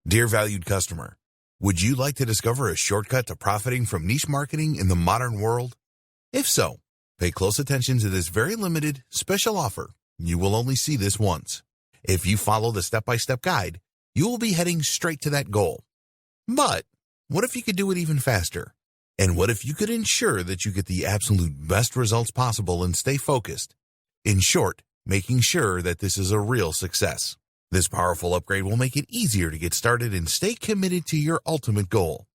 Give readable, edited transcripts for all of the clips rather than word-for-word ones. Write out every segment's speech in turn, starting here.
Dear valued customer, would you like to discover a shortcut to profiting from niche marketing in the modern world? If so, pay close attention to this very limited, special offer. You will only see this once. If you follow the step-by-step guide, you will be heading straight to that goal. But what if you could do it even faster? And what if you could ensure that you get the absolute best results possible and stay focused? In short, making sure that this is a real success. This powerful upgrade will make it easier to get started and stay committed to your ultimate goal.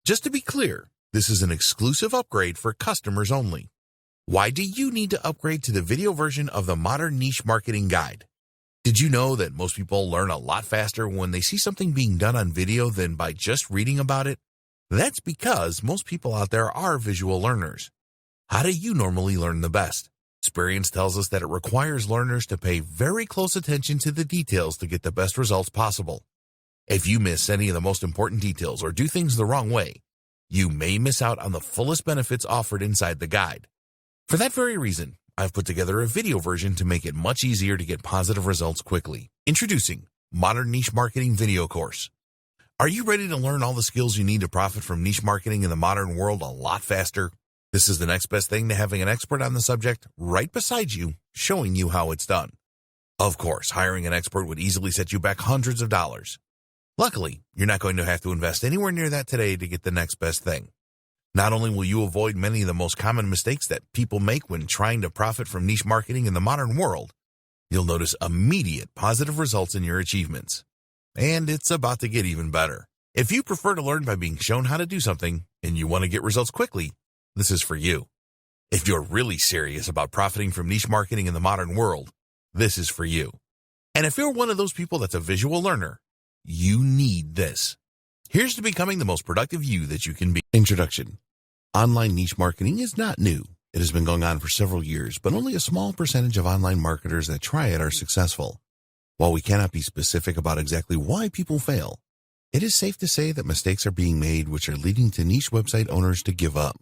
Just to be clear, this is an exclusive upgrade for customers only. Why do you need to upgrade to the video version of the Modern Niche Marketing Guide? Did you know that most people learn a lot faster when they see something being done on video than by just reading about it? That's because most people out there are visual learners. How do you normally learn the best? Experience tells us that it requires learners to pay very close attention to the details to get the best results possible. If you miss any of the most important details or do things the wrong way, you may miss out on the fullest benefits offered inside the guide. For that very reason, I've put together a video version to make it much easier to get positive results quickly. Introducing Modern Niche Marketing Video Course. Are you ready to learn all the skills you need to profit from niche marketing in the modern world a lot faster? This is the next best thing to having an expert on the subject right beside you, showing you how it's done. Of course, hiring an expert would easily set you back hundreds of dollars. Luckily, you're not going to have to invest anywhere near that today to get the next best thing. Not only will you avoid many of the most common mistakes that people make when trying to profit from niche marketing in the modern world, you'll notice immediate positive results in your achievements. And it's about to get even better. If you prefer to learn by being shown how to do something and you want to get results quickly, this is for you. If you're really serious about profiting from niche marketing in the modern world, this is for you. And if you're one of those people that's a visual learner, you need this. Here's to becoming the most productive you that you can be. Introduction. Online niche marketing is not new. It has been going on for several years, but only a small percentage of online marketers that try it are successful. While we cannot be specific about exactly why people fail, it is safe to say that mistakes are being made which are leading to niche website owners to give up.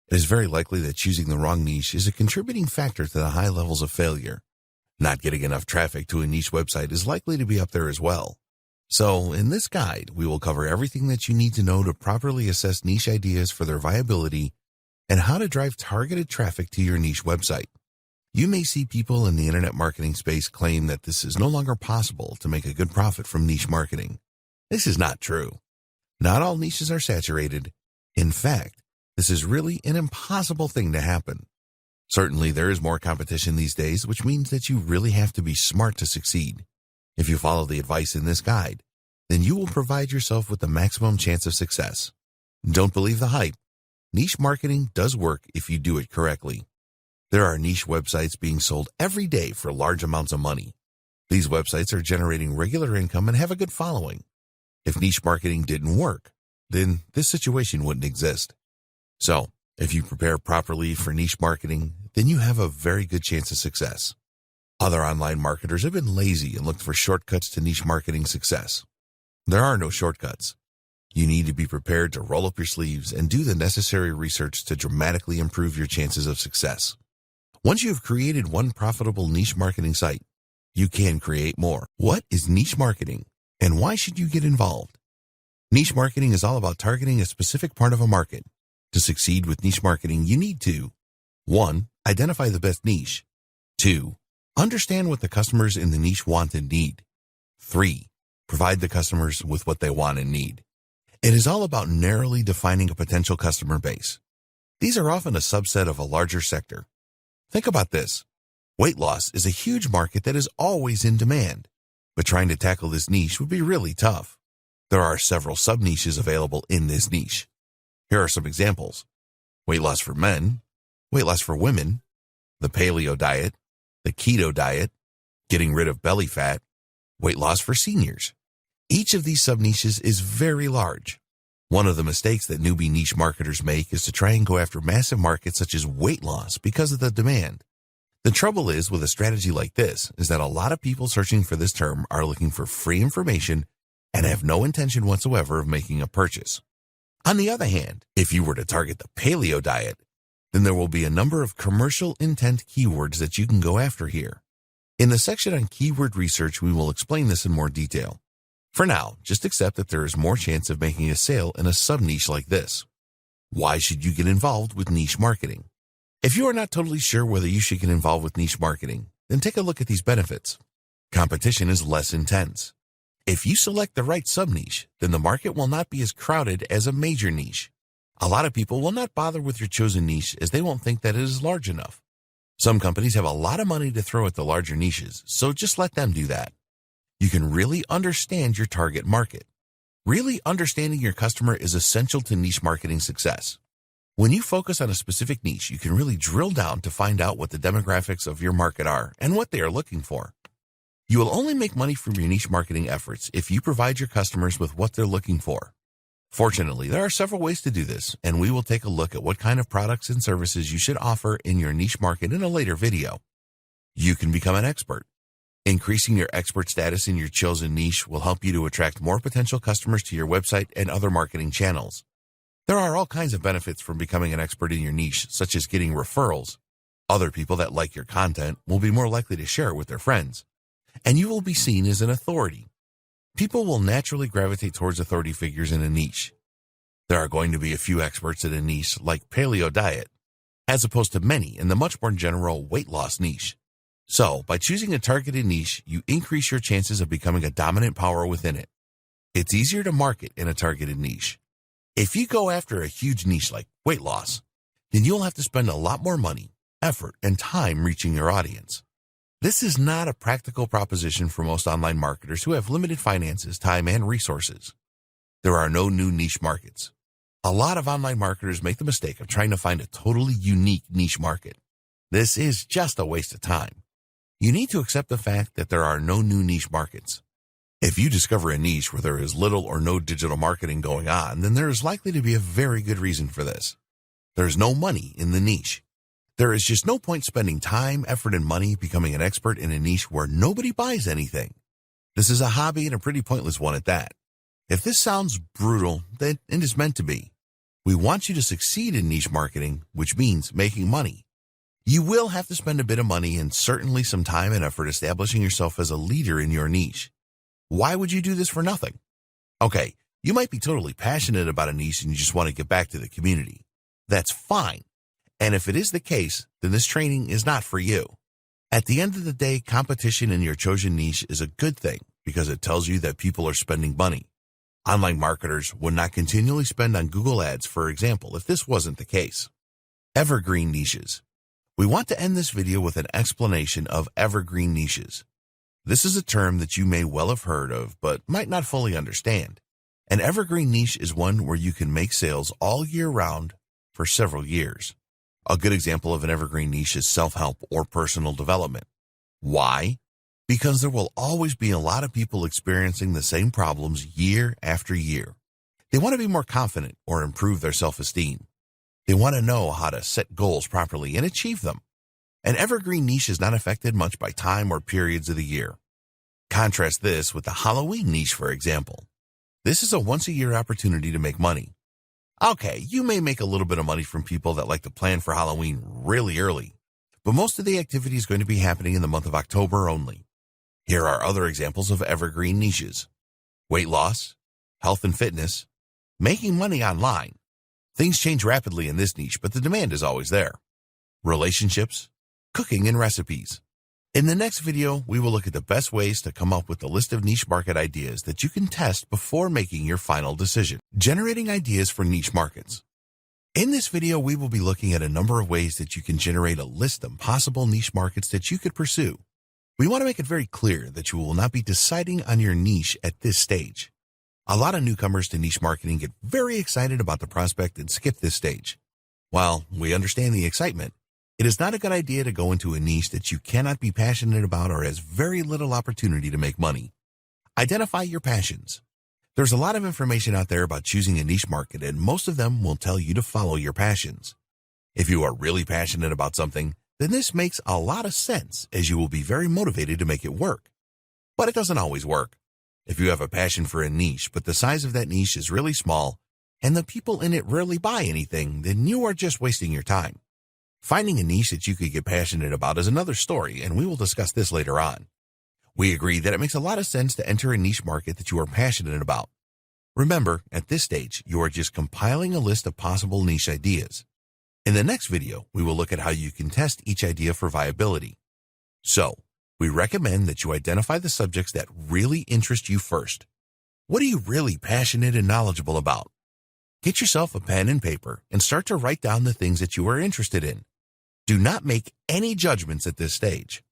It is very likely that choosing the wrong niche is a contributing factor to the high levels of failure. Not getting enough traffic to a niche website is likely to be up there as well. So, in this guide, we will cover everything that you need to know to properly assess niche ideas for their viability and how to drive targeted traffic to your niche website. You may see people in the internet marketing space claim that this is no longer possible to make a good profit from niche marketing. This is not true. Not all niches are saturated. In fact, this is really an impossible thing to happen. Certainly, there is more competition these days, which means that you really have to be smart to succeed. If you follow the advice in this guide, then you will provide yourself with the maximum chance of success. Don't believe the hype. Niche marketing does work if you do it correctly. There are niche websites being sold every day for large amounts of money. These websites are generating regular income and have a good following. If niche marketing didn't work, then this situation wouldn't exist. So, if you prepare properly for niche marketing, then you have a very good chance of success. Other online marketers have been lazy and looked for shortcuts to niche marketing success. There are no shortcuts. You need to be prepared to roll up your sleeves and do the necessary research to dramatically improve your chances of success. Once you have created one profitable niche marketing site, you can create more. What is niche marketing, and why should you get involved? Niche marketing is all about targeting a specific part of a market. To succeed with niche marketing, you need to 1. Identify the best niche. 2. Understand what the customers in the niche want and need. 3. Provide the customers with what they want and need. It is all about narrowly defining a potential customer base. These are often a subset of a larger sector. Think about this. Weight loss is a huge market that is always in demand, but trying to tackle this niche would be really tough. There are several sub-niches available in this niche. Here are some examples. Weight loss for men, weight loss for women, the paleo diet, the keto diet, getting rid of belly fat, weight loss for seniors. Each of these sub-niches is very large. One of the mistakes that newbie niche marketers make is to try and go after massive markets such as weight loss because of the demand. The trouble is with a strategy like this is that a lot of people searching for this term are looking for free information and have no intention whatsoever of making a purchase. On the other hand, if you were to target the paleo diet, then there will be a number of commercial intent keywords that you can go after here. In the section on keyword research, we will explain this in more detail. For now, just accept that there is more chance of making a sale in a sub-niche like this. Why should you get involved with niche marketing? If you are not totally sure whether you should get involved with niche marketing, then take a look at these benefits. Competition is less intense. If you select the right sub-niche, then the market will not be as crowded as a major niche. A lot of people will not bother with your chosen niche as they won't think that it is large enough. Some companies have a lot of money to throw at the larger niches, so just let them do that. You can really understand your target market. Really understanding your customer is essential to niche marketing success. When you focus on a specific niche, you can really drill down to find out what the demographics of your market are and what they are looking for. You will only make money from your niche marketing efforts if you provide your customers with what they're looking for. Fortunately, there are several ways to do this, and we will take a look at what kind of products and services you should offer in your niche market in a later video. You can become an expert. Increasing your expert status in your chosen niche will help you to attract more potential customers to your website and other marketing channels. There are all kinds of benefits from becoming an expert in your niche, such as getting referrals. Other people that like your content will be more likely to share it with their friends, and you will be seen as an authority. People will naturally gravitate towards authority figures in a niche. There are going to be a few experts in a niche like paleo diet, as opposed to many in the much more general weight loss niche. So, by choosing a targeted niche, you increase your chances of becoming a dominant power within it. It's easier to market in a targeted niche. If you go after a huge niche like weight loss, then you'll have to spend a lot more money, effort, and time reaching your audience. This is not a practical proposition for most online marketers who have limited finances, time, and resources. There are no new niche markets. A lot of online marketers make the mistake of trying to find a totally unique niche market. This is just a waste of time. You need to accept the fact that there are no new niche markets. If you discover a niche where there is little or no digital marketing going on, then there is likely to be a very good reason for this. There's no money in the niche. There is just no point spending time, effort, and money becoming an expert in a niche where nobody buys anything. This is a hobby and a pretty pointless one at that. If this sounds brutal, then it is meant to be. We want you to succeed in niche marketing, which means making money. You will have to spend a bit of money and certainly some time and effort establishing yourself as a leader in your niche. Why would you do this for nothing? Okay, you might be totally passionate about a niche and you just want to get back to the community. That's fine. And if it is the case, then this training is not for you. At the end of the day, competition in your chosen niche is a good thing because it tells you that people are spending money. Online marketers would not continually spend on Google Ads, for example, if this wasn't the case. Evergreen niches. We want to end this video with an explanation of evergreen niches. This is a term that you may well have heard of, but might not fully understand. An evergreen niche is one where you can make sales all year round for several years. A good example of an evergreen niche is self-help or personal development. Why? Because there will always be a lot of people experiencing the same problems year after year. They want to be more confident or improve their self-esteem. They want to know how to set goals properly and achieve them. An evergreen niche is not affected much by time or periods of the year. Contrast this with the Halloween niche, for example. This is a once-a-year opportunity to make money. Okay, you may make a little bit of money from people that like to plan for Halloween really early, but most of the activity is going to be happening in the month of October only. Here are other examples of evergreen niches. Weight loss, health and fitness, making money online. Things change rapidly in this niche, but the demand is always there. Relationships, cooking, and recipes. In the next video, we will look at the best ways to come up with a list of niche market ideas that you can test before making your final decision. Generating ideas for niche markets. In this video, we will be looking at a number of ways that you can generate a list of possible niche markets that you could pursue. We want to make it very clear that you will not be deciding on your niche at this stage. A lot of newcomers to niche marketing get very excited about the prospect and skip this stage. While we understand the excitement, it is not a good idea to go into a niche that you cannot be passionate about or has very little opportunity to make money. Identify your passions. There's a lot of information out there about choosing a niche market, and most of them will tell you to follow your passions. If you are really passionate about something, then this makes a lot of sense as you will be very motivated to make it work. But it doesn't always work. If you have a passion for a niche, but the size of that niche is really small, and the people in it rarely buy anything, then you are just wasting your time. Finding a niche that you could get passionate about is another story, and we will discuss this later on. We agree that it makes a lot of sense to enter a niche market that you are passionate about. Remember, at this stage, you are just compiling a list of possible niche ideas. In the next video, we will look at how you can test each idea for viability. So, we recommend that you identify the subjects that really interest you first. What are you really passionate and knowledgeable about? Get yourself a pen and paper and start to write down the things that you are interested in. Do not make any judgments at this stage.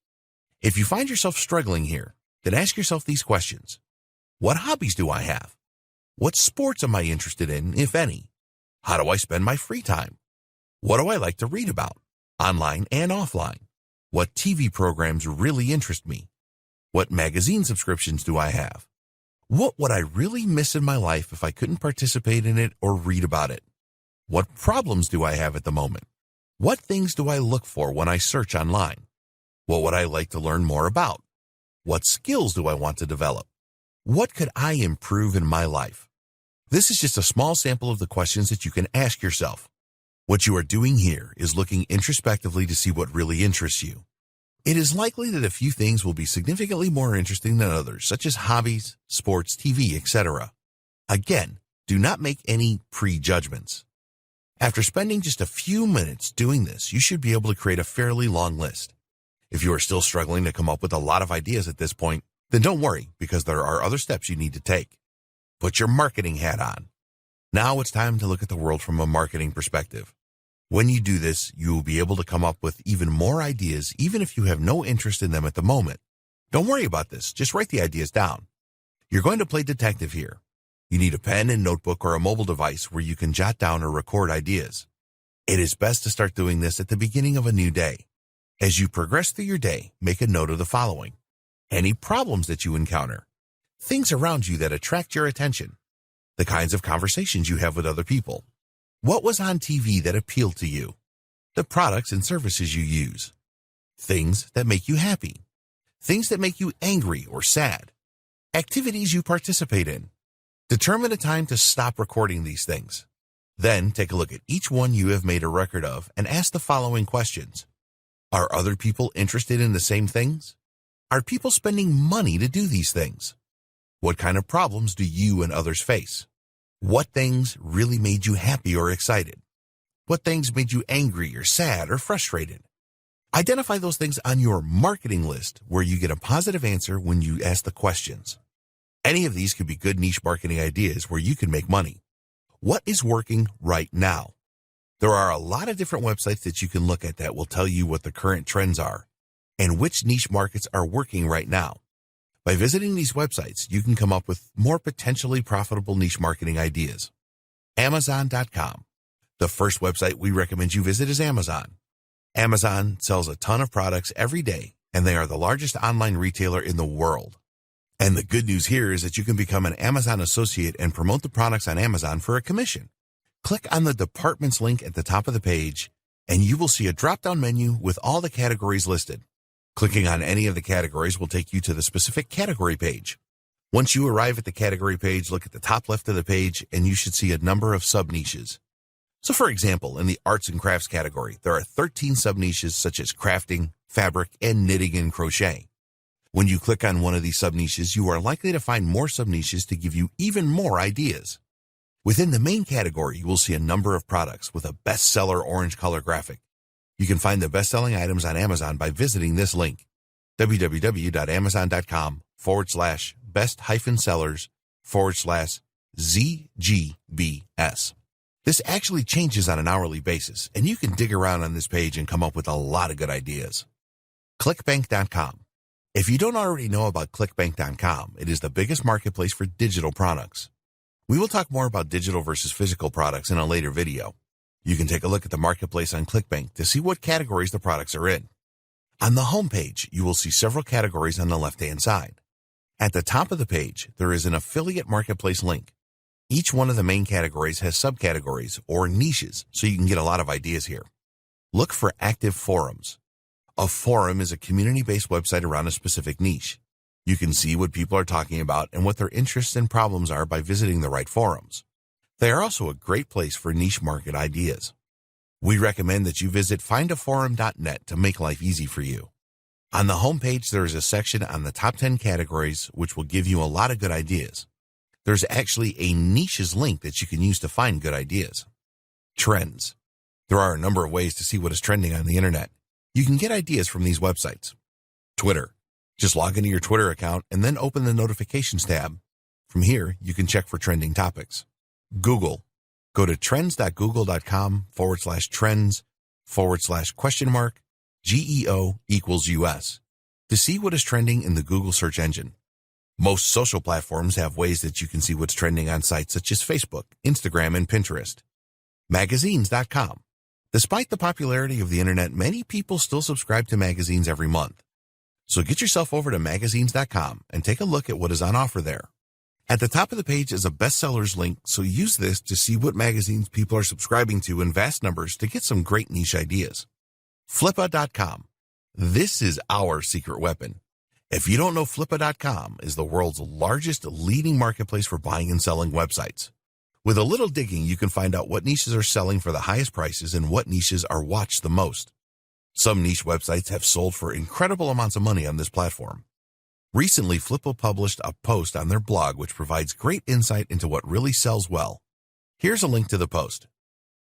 If you find yourself struggling here, then ask yourself these questions. What hobbies do I have? What sports am I interested in, if any? How do I spend my free time? What do I like to read about, online and offline? What TV programs really interest me? What magazine subscriptions do I have? What would I really miss in my life if I couldn't participate in it or read about it? What problems do I have at the moment? What things do I look for when I search online? What would I like to learn more about? What skills do I want to develop? What could I improve in my life? This is just a small sample of the questions that you can ask yourself. What you are doing here is looking introspectively to see what really interests you. It is likely that a few things will be significantly more interesting than others, such as hobbies, sports, TV, etc. Again, do not make any prejudgments. After spending just a few minutes doing this, you should be able to create a fairly long list. If you are still struggling to come up with a lot of ideas at this point, then don't worry, because there are other steps you need to take. Put your marketing hat on. Now it's time to look at the world from a marketing perspective. When you do this, you will be able to come up with even more ideas, even if you have no interest in them at the moment. Don't worry about this, just write the ideas down. You're going to play detective here. You need a pen and notebook or a mobile device where you can jot down or record ideas. It is best to start doing this at the beginning of a new day. As you progress through your day, make a note of the following. Any problems that you encounter, things around you that attract your attention, the kinds of conversations you have with other people, what was on TV that appealed to you, the products and services you use, things that make you happy, things that make you angry or sad, activities you participate in. Determine a time to stop recording these things. Then take a look at each one you have made a record of and ask the following questions. Are other people interested in the same things? Are people spending money to do these things? What kind of problems do you and others face? What things really made you happy or excited? What things made you angry or sad or frustrated? Identify those things on your marketing list where you get a positive answer when you ask the questions. Any of these could be good niche marketing ideas where you can make money. What is working right now? There are a lot of different websites that you can look at that will tell you what the current trends are and which niche markets are working right now. By visiting these websites, you can come up with more potentially profitable niche marketing ideas. Amazon.com. The first website we recommend you visit is Amazon. Amazon sells a ton of products every day, and they are the largest online retailer in the world. And the good news here is that you can become an Amazon associate and promote the products on Amazon for a commission. Click on the departments link at the top of the page, and you will see a drop-down menu with all the categories listed. Clicking on any of the categories will take you to the specific category page. Once you arrive at the category page, look at the top left of the page, and you should see a number of sub-niches. So for example, in the arts and crafts category, there are 13 sub-niches such as crafting, fabric, and knitting and crochet. When you click on one of these sub-niches, you are likely to find more sub-niches to give you even more ideas. Within the main category, you will see a number of products with a bestseller orange color graphic. You can find the best-selling items on Amazon by visiting this link, www.amazon.com/best-sellers/ZGBS. This actually changes on an hourly basis, and you can dig around on this page and come up with a lot of good ideas. ClickBank.com. If you don't already know about ClickBank.com, it is the biggest marketplace for digital products. We will talk more about digital versus physical products in a later video. You can take a look at the marketplace on ClickBank to see what categories the products are in. On the home page, you will see several categories on the left-hand side. At the top of the page, there is an affiliate marketplace link. Each one of the main categories has subcategories or niches, so you can get a lot of ideas here. Look for active forums. A forum is a community-based website around a specific niche. You can see what people are talking about and what their interests and problems are by visiting the right forums. They are also a great place for niche market ideas. We recommend that you visit findaforum.net to make life easy for you. On the homepage, there is a section on the top 10 categories, which will give you a lot of good ideas. There's actually a niches link that you can use to find good ideas. Trends. There are a number of ways to see what is trending on the internet. You can get ideas from these websites. Twitter. Just log into your Twitter account and then open the notifications tab. From here, you can check for trending topics. Google. Go to trends.google.com/trends/?GEO=US to see what is trending in the Google search engine. Most social platforms have ways that you can see what's trending on sites such as Facebook, Instagram, and Pinterest. Magazines.com. Despite the popularity of the internet, many people still subscribe to magazines every month. So get yourself over to magazines.com and take a look at what is on offer there. At the top of the page is a bestsellers link, so use this to see what magazines people are subscribing to in vast numbers to get some great niche ideas. Flippa.com. This is our secret weapon. If you don't know, Flippa.com is the world's largest leading marketplace for buying and selling websites. With a little digging, you can find out what niches are selling for the highest prices and what niches are watched the most. Some niche websites have sold for incredible amounts of money on this platform. Recently, Flippa published a post on their blog which provides great insight into what really sells well. Here's a link to the post.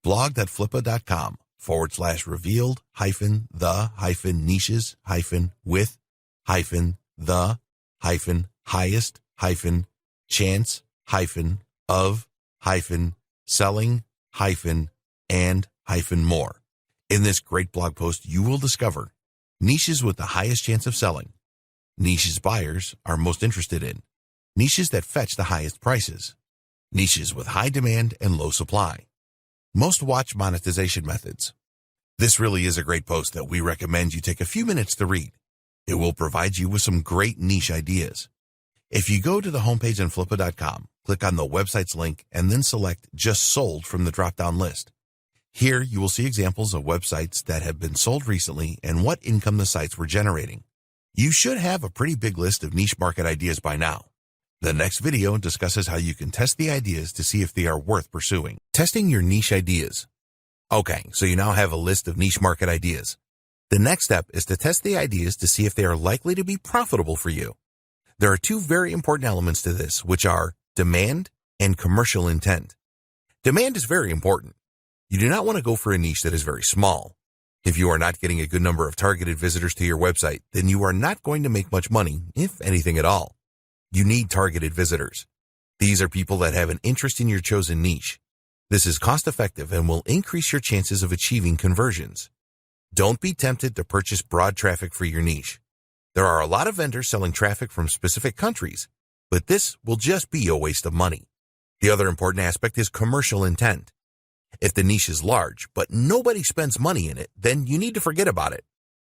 blog.flippa.com/revealed-the-highest-with-highest-selling-of-and-more. In this great blog post, you will discover niches with the highest chance of selling, niches buyers are most interested in, niches that fetch the highest prices, niches with high demand and low supply, most watched monetization methods. This really is a great post that we recommend you take a few minutes to read. It will provide you with some great niche ideas. If you go to the homepage on Flippa.com, click on the website's link, and then select Just Sold from the drop-down list. Here, you will see examples of websites that have been sold recently and what income the sites were generating. You should have a pretty big list of niche market ideas by now. The next video discusses how you can test the ideas to see if they are worth pursuing. Testing your niche ideas. Okay, so you now have a list of niche market ideas. The next step is to test the ideas to see if they are likely to be profitable for you. There are two very important elements to this, which are demand and commercial intent. Demand is very important. You do not want to go for a niche that is very small. If you are not getting a good number of targeted visitors to your website, then you are not going to make much money, if anything at all. You need targeted visitors. These are people that have an interest in your chosen niche. This is cost-effective and will increase your chances of achieving conversions. Don't be tempted to purchase broad traffic for your niche. There are a lot of vendors selling traffic from specific countries, but this will just be a waste of money. The other important aspect is commercial intent. If the niche is large, but nobody spends money in it, then you need to forget about it.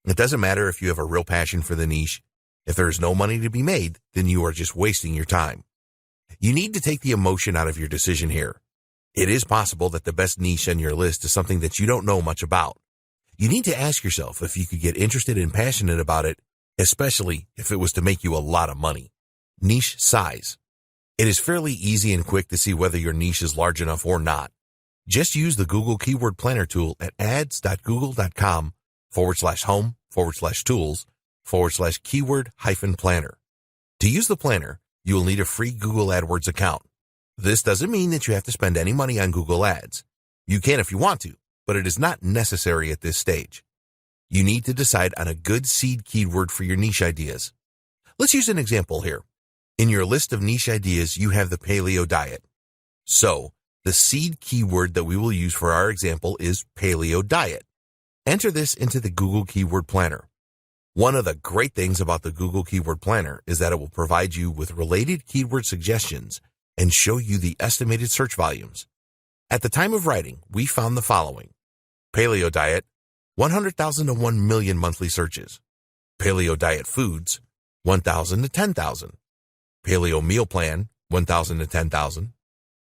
It doesn't matter if you have a real passion for the niche. If there is no money to be made, then you are just wasting your time. You need to take the emotion out of your decision here. It is possible that the best niche on your list is something that you don't know much about. You need to ask yourself if you could get interested and passionate about it, especially if it was to make you a lot of money. Niche size. It is fairly easy and quick to see whether your niche is large enough or not. Just use the Google Keyword Planner tool at ads.google.com/home/tools/keyword-planner. To use the planner, you will need a free Google AdWords account. This doesn't mean that you have to spend any money on Google Ads. You can if you want to, but it is not necessary at this stage. You need to decide on a good seed keyword for your niche ideas. Let's use an example here. In your list of niche ideas, you have the paleo diet. So, the seed keyword that we will use for our example is paleo diet. Enter this into the Google Keyword Planner. One of the great things about the Google Keyword Planner is that it will provide you with related keyword suggestions and show you the estimated search volumes. At the time of writing, we found the following. Paleo diet, 100,000 to 1 million monthly searches. Paleo diet foods, 1,000 to 10,000. Paleo meal plan, 1,000 to 10,000.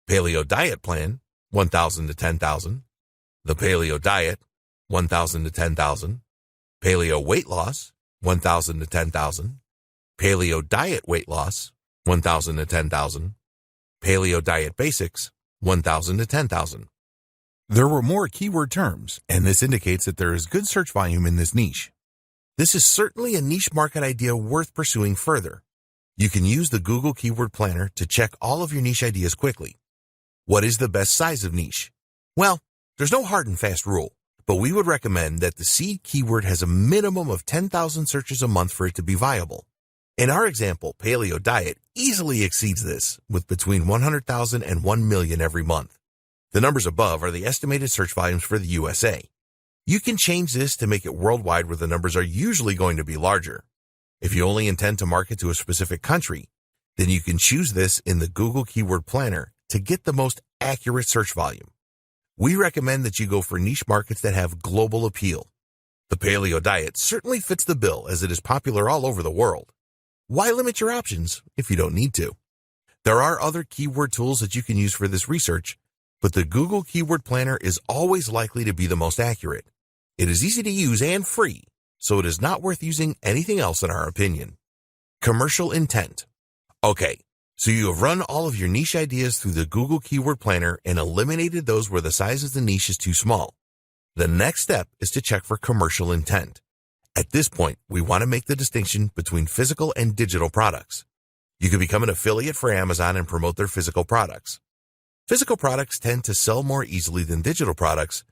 Paleo diet plan, 1,000 to 10,000. The paleo diet, 1,000 to 10,000. Paleo weight loss, 1,000 to 10,000. Paleo diet weight loss, 1,000 to 10,000. Paleo diet basics, 1,000 to 10,000. There were more keyword terms, and this indicates that there is good search volume in this niche. This is certainly a niche market idea worth pursuing further. You can use the Google Keyword Planner to check all of your niche ideas quickly. What is the best size of niche? Well, there's no hard and fast rule, but we would recommend that the seed keyword has a minimum of 10,000 searches a month for it to be viable. In our example, paleo diet easily exceeds this, with between 100,000 and 1 million every month. The numbers above are the estimated search volumes for the USA. You can change this to make it worldwide, where the numbers are usually going to be larger. If you only intend to market to a specific country, then you can choose this in the Google Keyword Planner to get the most accurate search volume. We recommend that you go for niche markets that have global appeal. The paleo diet certainly fits the bill, as it is popular all over the world. Why limit your options if you don't need to? There are other keyword tools that you can use for this research, but the Google Keyword Planner is always likely to be the most accurate. It is easy to use and free, so it is not worth using anything else in our opinion. Commercial intent. Okay, so you have run all of your niche ideas through the Google Keyword Planner and eliminated those where the size of the niche is too small. The next step is to check for commercial intent. At this point, we want to make the distinction between physical and digital products. You can become an affiliate for Amazon and promote their physical products. Physical products tend to sell more easily than digital products,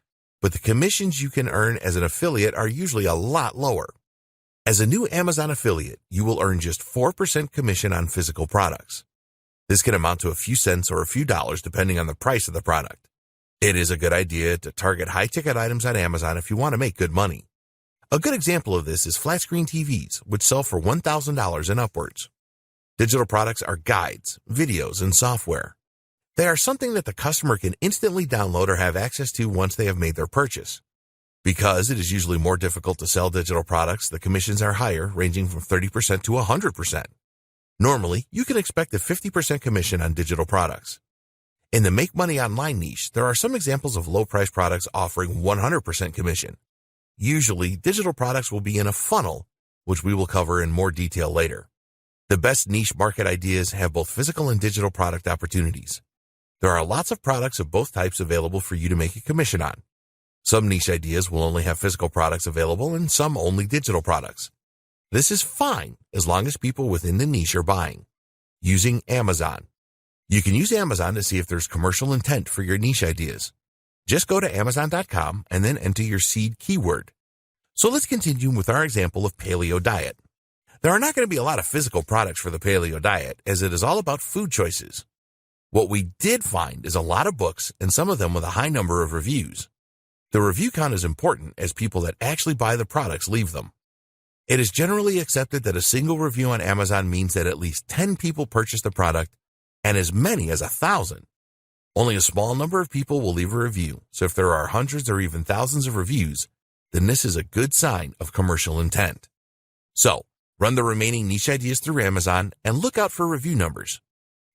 but the commissions you can earn as an affiliate are usually a lot lower. As a new Amazon affiliate, you will earn just 4% commission on physical products. This can amount to a few cents or a few dollars depending on the price of the product. It is a good idea to target high-ticket items on Amazon if you want to make good money. A good example of this is flat-screen TVs, which sell for $1,000 and upwards. Digital products are guides, videos, and software. They are something that the customer can instantly download or have access to once they have made their purchase. Because it is usually more difficult to sell digital products, the commissions are higher, ranging from 30% to 100%. Normally, you can expect a 50% commission on digital products. In the Make Money Online niche, there are some examples of low-price products offering 100% commission. Usually, digital products will be in a funnel, which we will cover in more detail later. The best niche market ideas have both physical and digital product opportunities. There are lots of products of both types available for you to make a commission on. Some niche ideas will only have physical products available and some only digital products. This is fine as long as people within the niche are buying. Using Amazon. You can use Amazon to see if there's commercial intent for your niche ideas. Just go to Amazon.com and then enter your seed keyword. So let's continue with our example of paleo diet. There are not going to be a lot of physical products for the paleo diet, as it is all about food choices. What we did find is a lot of books, and some of them with a high number of reviews. The review count is important, as people that actually buy the products leave them. It is generally accepted that a single review on Amazon means that at least 10 people purchased the product, and as many as 1,000. Only a small number of people will leave a review, so if there are hundreds or even thousands of reviews, then this is a good sign of commercial intent. So, run the remaining niche ideas through Amazon and look out for review numbers.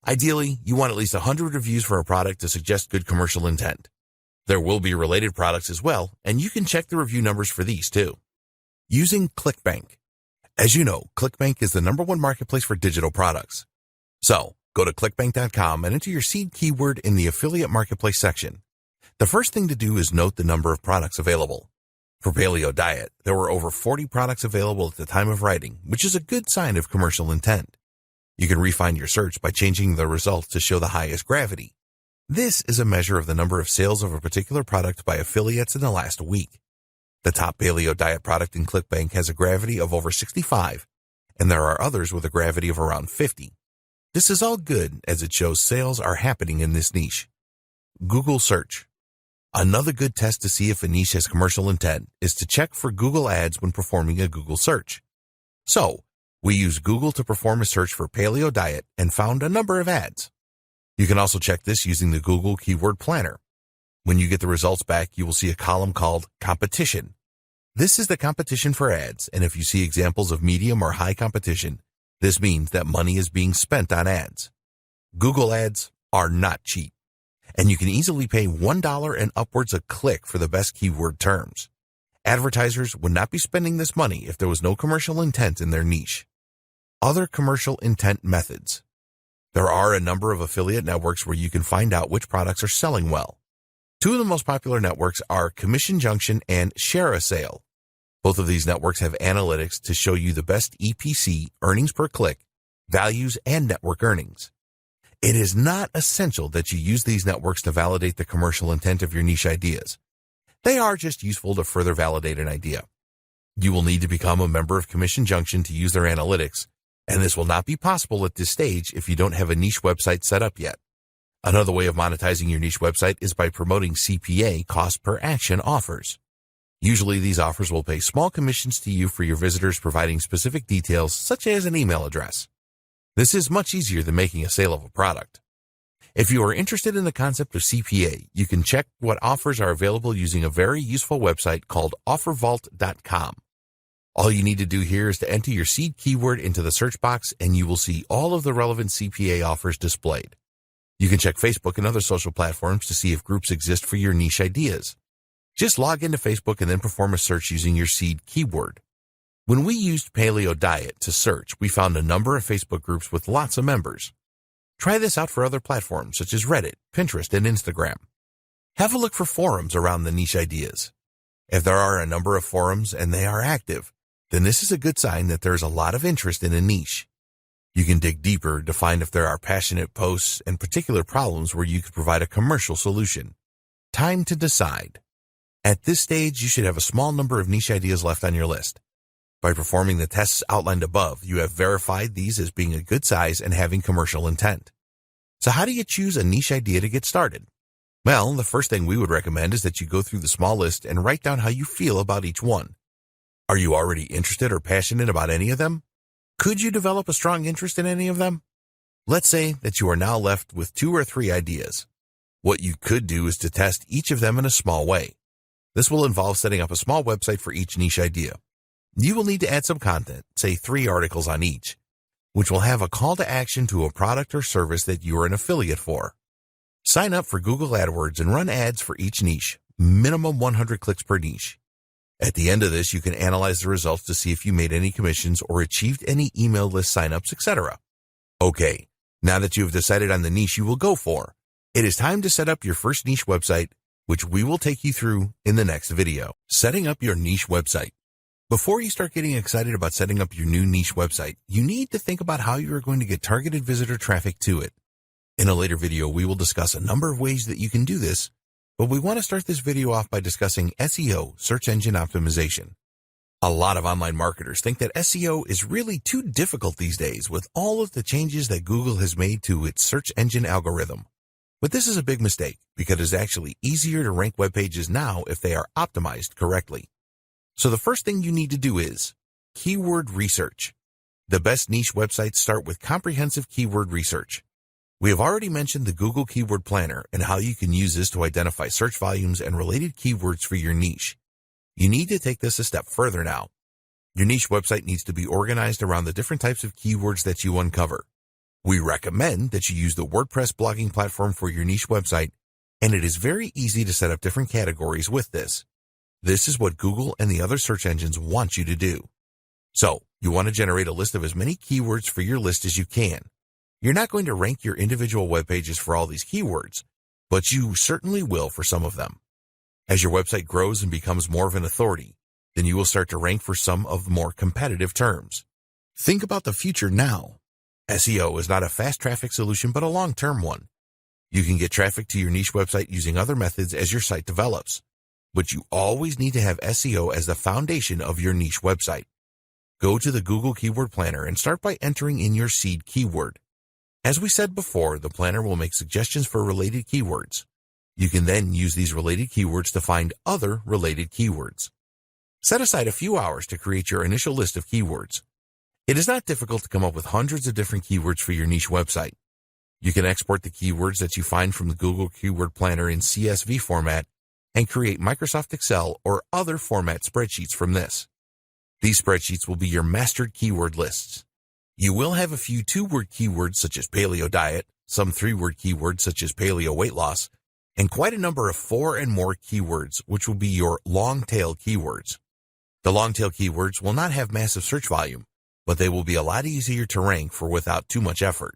Ideally, you want at least 100 reviews for a product to suggest good commercial intent. There will be related products as well, and you can check the review numbers for these too. Using ClickBank. As you know, ClickBank is the #1 marketplace for digital products. So, go to clickbank.com and enter your seed keyword in the affiliate marketplace section. The first thing to do is note the number of products available. For paleo diet, there were over 40 products available at the time of writing, which is a good sign of commercial intent. You can refine your search by changing the results to show the highest gravity. This is a measure of the number of sales of a particular product by affiliates in the last week. The top paleo diet product in ClickBank has a gravity of over 65, and there are others with a gravity of around 50. This is all good, as it shows sales are happening in this niche. Google search. Another good test to see if a niche has commercial intent is to check for Google ads when performing a Google search. So, we used Google to perform a search for paleo diet and found a number of ads. You can also check this using the Google Keyword Planner. When you get the results back, you will see a column called Competition. This is the competition for ads, and if you see examples of medium or high competition, this means that money is being spent on ads. Google ads are not cheap, and you can easily pay $1 and upwards a click for the best keyword terms. Advertisers would not be spending this money if there was no commercial intent in their niche. Other commercial intent methods. There are a number of affiliate networks where you can find out which products are selling well. Two of the most popular networks are Commission Junction and Share a Sale. Both of these networks have analytics to show you the best EPC, earnings per click, values, and network earnings. It is not essential that you use these networks to validate the commercial intent of your niche ideas. They are just useful to further validate an idea. You will need to become a member of Commission Junction to use their analytics, and this will not be possible at this stage if you don't have a niche website set up yet. Another way of monetizing your niche website is by promoting CPA, cost per action offers. Usually these offers will pay small commissions to you for your visitors providing specific details such as an email address. This is much easier than making a sale of a product. If you are interested in the concept of CPA, you can check what offers are available using a very useful website called offervault.com. All you need to do here is to enter your seed keyword into the search box and you will see all of the relevant CPA offers displayed. You can check Facebook and other social platforms to see if groups exist for your niche ideas. Just log into Facebook and then perform a search using your seed keyword. When we used paleo diet to search, we found a number of Facebook groups with lots of members. Try this out for other platforms such as Reddit, Pinterest, and Instagram. Have a look for forums around the niche ideas. If there are a number of forums and they are active, then this is a good sign that there is a lot of interest in a niche. You can dig deeper to find if there are passionate posts and particular problems where you could provide a commercial solution. Time to decide. At this stage, you should have a small number of niche ideas left on your list. By performing the tests outlined above, you have verified these as being a good size and having commercial intent. So how do you choose a niche idea to get started? Well, the first thing we would recommend is that you go through the small list and write down how you feel about each one. Are you already interested or passionate about any of them? Could you develop a strong interest in any of them? Let's say that you are now left with 2 or 3 ideas. What you could do is to test each of them in a small way. This will involve setting up a small website for each niche idea. You will need to add some content, say 3 articles on each, which will have a call to action to a product or service that you are an affiliate for. Sign up for Google AdWords and run ads for each niche, minimum 100 clicks per niche. At the end of this, you can analyze the results to see if you made any commissions or achieved any email list signups, etc. Okay, now that you have decided on the niche you will go for, it is time to set up your first niche website, which we will take you through in the next video. Setting up your niche website. Before you start getting excited about setting up your new niche website, you need to think about how you are going to get targeted visitor traffic to it. In a later video, we will discuss a number of ways that you can do this, but we want to start this video off by discussing SEO, search engine optimization. A lot of online marketers think that SEO is really too difficult these days with all of the changes that Google has made to its search engine algorithm. But this is a big mistake because it is actually easier to rank web pages now if they are optimized correctly. So the first thing you need to do is keyword research. The best niche websites start with comprehensive keyword research. We have already mentioned the Google Keyword Planner and how you can use this to identify search volumes and related keywords for your niche. You need to take this a step further now. Your niche website needs to be organized around the different types of keywords that you uncover. We recommend that you use the WordPress blogging platform for your niche website, and it is very easy to set up different categories with this. This is what Google and the other search engines want you to do. So, you want to generate a list of as many keywords for your list as you can. You're not going to rank your individual web pages for all these keywords, but you certainly will for some of them. As your website grows and becomes more of an authority, then you will start to rank for some of the more competitive terms. Think about the future now. SEO is not a fast traffic solution, but a long-term one. You can get traffic to your niche website using other methods as your site develops, but you always need to have SEO as the foundation of your niche website. Go to the Google Keyword Planner and start by entering in your seed keyword. As we said before, the planner will make suggestions for related keywords. You can then use these related keywords to find other related keywords. Set aside a few hours to create your initial list of keywords. It is not difficult to come up with hundreds of different keywords for your niche website. You can export the keywords that you find from the Google Keyword Planner in CSV format and create Microsoft Excel or other format spreadsheets from this. These spreadsheets will be your mastered keyword lists. You will have a few 2-word keywords such as paleo diet, some 3-word keywords such as paleo weight loss, and quite a number of 4 and more keywords, which will be your long-tail keywords. The long-tail keywords will not have massive search volume, but they will be a lot easier to rank for without too much effort.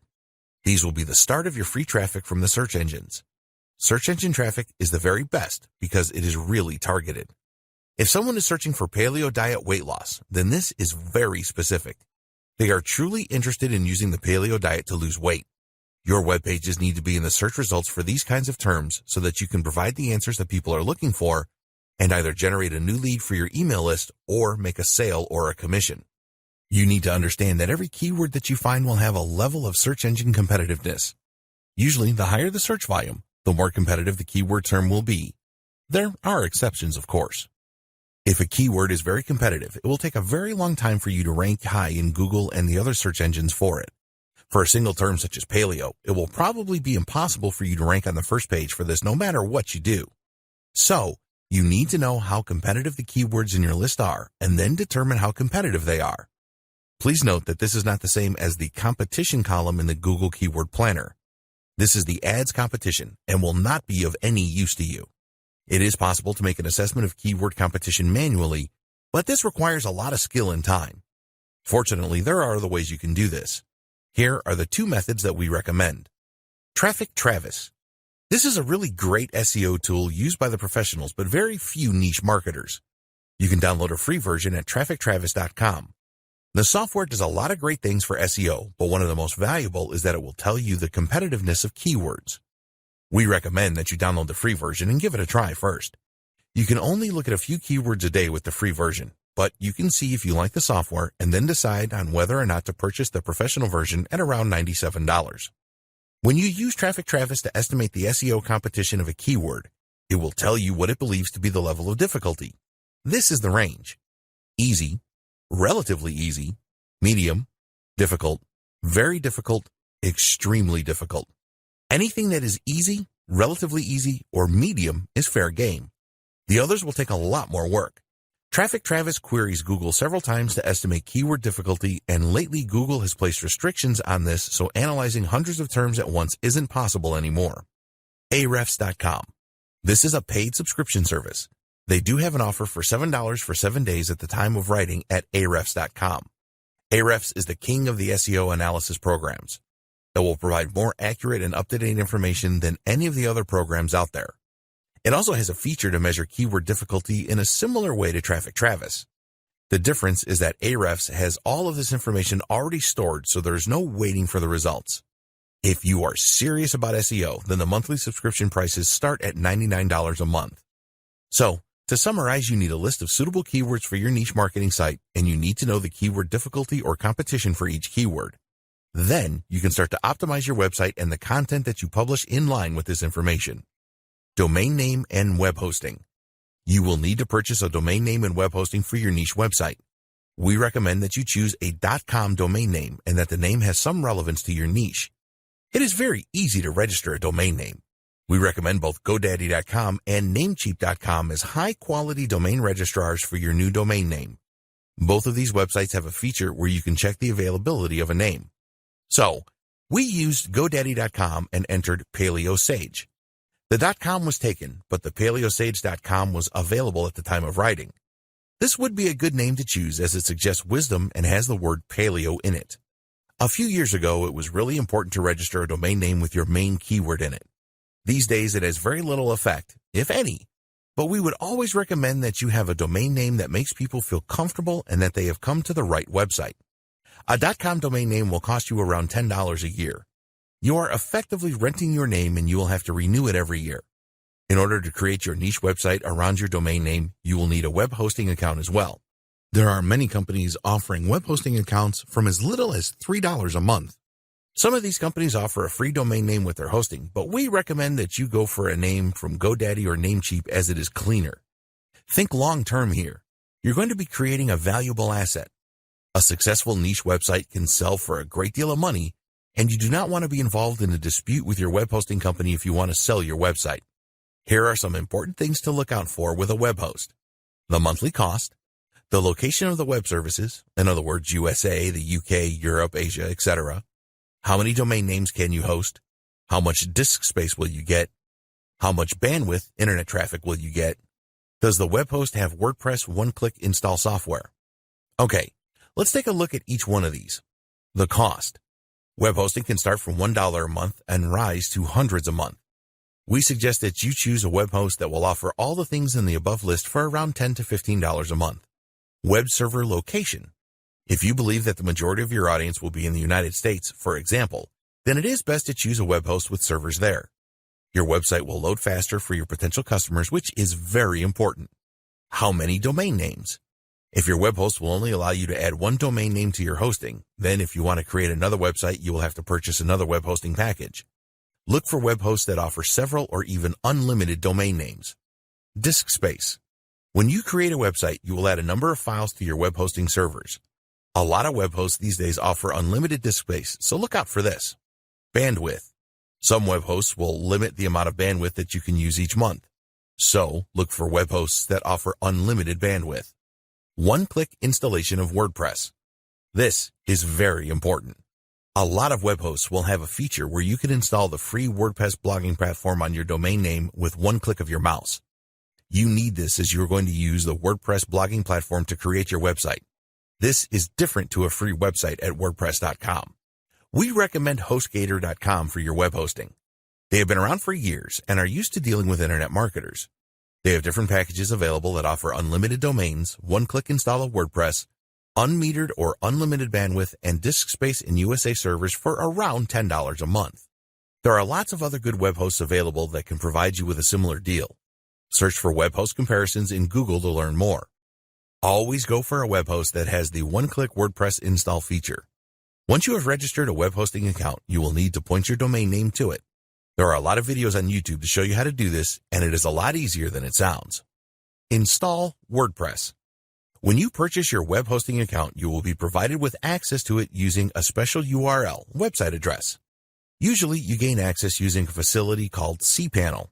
These will be the start of your free traffic from the search engines. Search engine traffic is the very best because it is really targeted. If someone is searching for paleo diet weight loss, then this is very specific. They are truly interested in using the paleo diet to lose weight. Your web pages need to be in the search results for these kinds of terms so that you can provide the answers that people are looking for and either generate a new lead for your email list or make a sale or a commission. You need to understand that every keyword that you find will have a level of search engine competitiveness. Usually, the higher the search volume, the more competitive the keyword term will be. There are exceptions, of course. If a keyword is very competitive, it will take a very long time for you to rank high in Google and the other search engines for it. For a single term such as paleo, it will probably be impossible for you to rank on the first page for this no matter what you do. So, you need to know how competitive the keywords in your list are and then determine how competitive they are. Please note that this is not the same as the competition column in the Google Keyword Planner. This is the ads competition and will not be of any use to you. It is possible to make an assessment of keyword competition manually, but this requires a lot of skill and time. Fortunately, there are other ways you can do this. Here are the two methods that we recommend. Traffic Travis. This is a really great SEO tool used by the professionals, but very few niche marketers. You can download a free version at traffictravis.com. The software does a lot of great things for SEO, but one of the most valuable is that it will tell you the competitiveness of keywords. We recommend that you download the free version and give it a try first. You can only look at a few keywords a day with the free version, but you can see if you like the software and then decide on whether or not to purchase the professional version at around $97. When you use Traffic Travis to estimate the SEO competition of a keyword, it will tell you what it believes to be the level of difficulty. This is the range: easy, relatively easy, medium, difficult, very difficult, extremely difficult. Anything that is easy, relatively easy, or medium is fair game. The others will take a lot more work. Traffic Travis queries Google several times to estimate keyword difficulty, and lately Google has placed restrictions on this, so analyzing hundreds of terms at once isn't possible anymore. Ahrefs.com. This is a paid subscription service. They do have an offer for $7 for 7 days at the time of writing at Ahrefs.com. Ahrefs is the king of the SEO analysis programs. It will provide more accurate and up-to-date information than any of the other programs out there. It also has a feature to measure keyword difficulty in a similar way to Traffic Travis. The difference is that Ahrefs has all of this information already stored, so there's no waiting for the results. If you are serious about SEO, then the monthly subscription prices start at $99 a month. So, to summarize, you need a list of suitable keywords for your niche marketing site, and you need to know the keyword difficulty or competition for each keyword. Then, you can start to optimize your website and the content that you publish in line with this information. Domain name and web hosting. You will need to purchase a domain name and web hosting for your niche website. We recommend that you choose a .com domain name and that the name has some relevance to your niche. It is very easy to register a domain name. We recommend both GoDaddy.com and Namecheap.com as high-quality domain registrars for your new domain name. Both of these websites have a feature where you can check the availability of a name. So, we used GoDaddy.com and entered Paleo Sage. The .com was taken, but the PaleoSage.com was available at the time of writing. This would be a good name to choose as it suggests wisdom and has the word paleo in it. A few years ago, it was really important to register a domain name with your main keyword in it. These days, it has very little effect, if any, but we would always recommend that you have a domain name that makes people feel comfortable and that they have come to the right website. A .com domain name will cost you around $10 a year. You are effectively renting your name and you will have to renew it every year. In order to create your niche website around your domain name, you will need a web hosting account as well. There are many companies offering web hosting accounts from as little as $3 a month. Some of these companies offer a free domain name with their hosting, but we recommend that you go for a name from GoDaddy or Namecheap as it is cleaner. Think long-term here. You're going to be creating a valuable asset. A successful niche website can sell for a great deal of money, and you do not want to be involved in a dispute with your web hosting company if you want to sell your website. Here are some important things to look out for with a web host: the monthly cost, the location of the web services, in other words, USA, the UK, Europe, Asia, etc. How many domain names can you host? How much disk space will you get? How much bandwidth, internet traffic, will you get? Does the web host have WordPress one-click install software? Okay, let's take a look at each one of these. The cost. Web hosting can start from $1 a month and rise to hundreds a month. We suggest that you choose a web host that will offer all the things in the above list for around $10 to $15 a month. Web server location. If you believe that the majority of your audience will be in the United States, for example, then it is best to choose a web host with servers there. Your website will load faster for your potential customers, which is very important. How many domain names? If your web host will only allow you to add one domain name to your hosting, then if you want to create another website, you will have to purchase another web hosting package. Look for web hosts that offer several or even unlimited domain names. Disk space. When you create a website, you will add a number of files to your web hosting servers. A lot of web hosts these days offer unlimited disk space, so look out for this. Bandwidth. Some web hosts will limit the amount of bandwidth that you can use each month. So, look for web hosts that offer unlimited bandwidth. One-click installation of WordPress. This is very important. A lot of web hosts will have a feature where you can install the free WordPress blogging platform on your domain name with one click of your mouse. You need this as you're going to use the WordPress blogging platform to create your website. This is different to a free website at WordPress.com. We recommend HostGator.com for your web hosting. They have been around for years and are used to dealing with internet marketers. They have different packages available that offer unlimited domains, one-click install of WordPress, unmetered or unlimited bandwidth, and disk space in USA servers for around $10 a month. There are lots of other good web hosts available that can provide you with a similar deal. Search for web host comparisons in Google to learn more. Always go for a web host that has the one-click WordPress install feature. Once you have registered a web hosting account, you will need to point your domain name to it. There are a lot of videos on YouTube to show you how to do this, and it is a lot easier than it sounds. Install WordPress. When you purchase your web hosting account, you will be provided with access to it using a special URL, website address. Usually, you gain access using a facility called cPanel.